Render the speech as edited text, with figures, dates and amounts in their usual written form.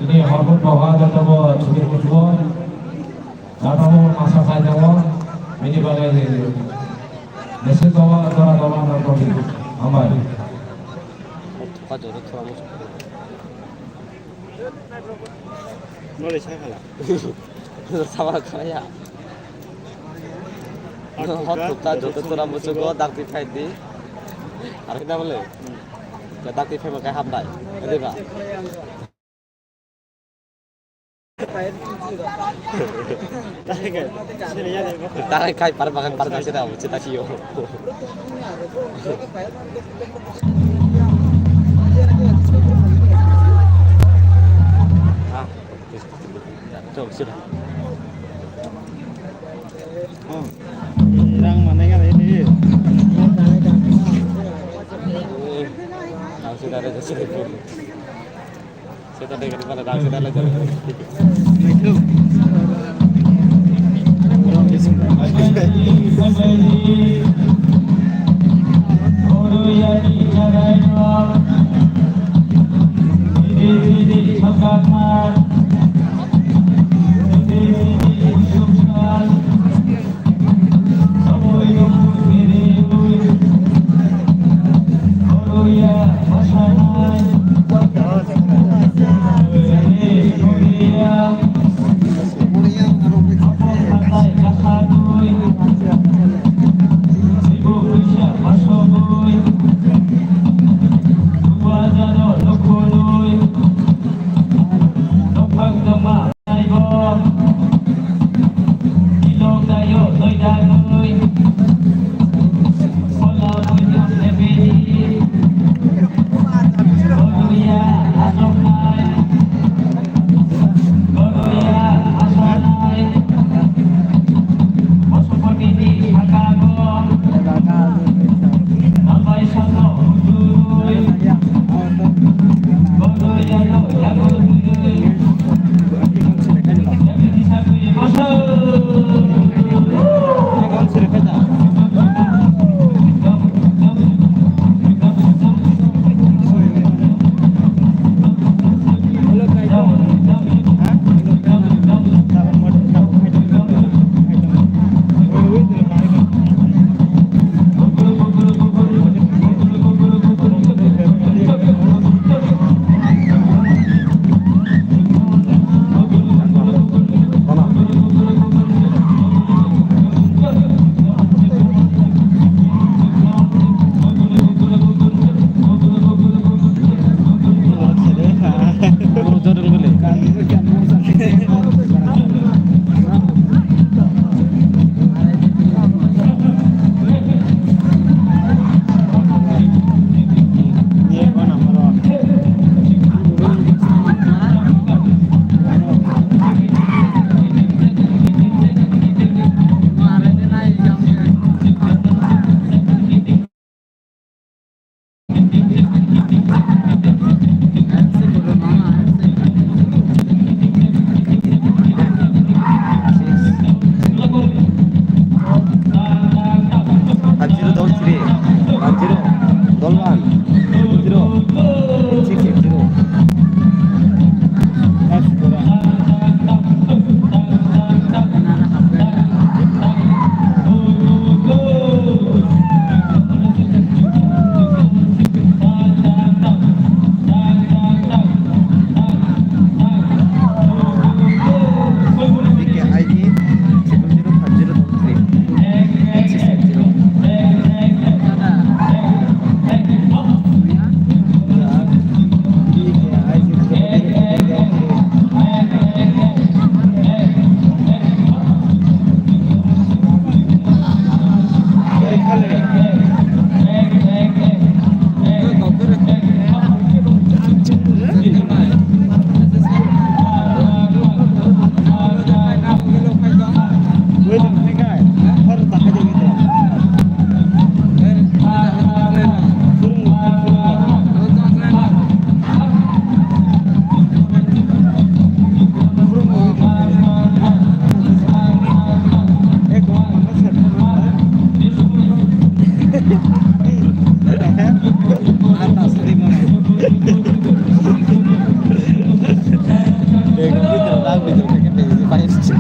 ini hormat bahwa ada tamu sudah berjuang, ada masa saya jawab, ini bagai mesin bawa orang nanti, amal. Boleh saya kalah. Sama kaya. Hot tukka joto tora musugo dakti faidi. Ar kita boleh. Dakti fai makai hamdai. Ada ba? Tarik kai par makan par kasi dah cita siyo. Jom sudah. Oh, orang mana yang ini? Langsung dari jasa itu. Saya tadi kan pada langsung dari jasa. Itu. Orang di sini. ভিতর থেকে বেরিয়ে পানি দিচ্ছে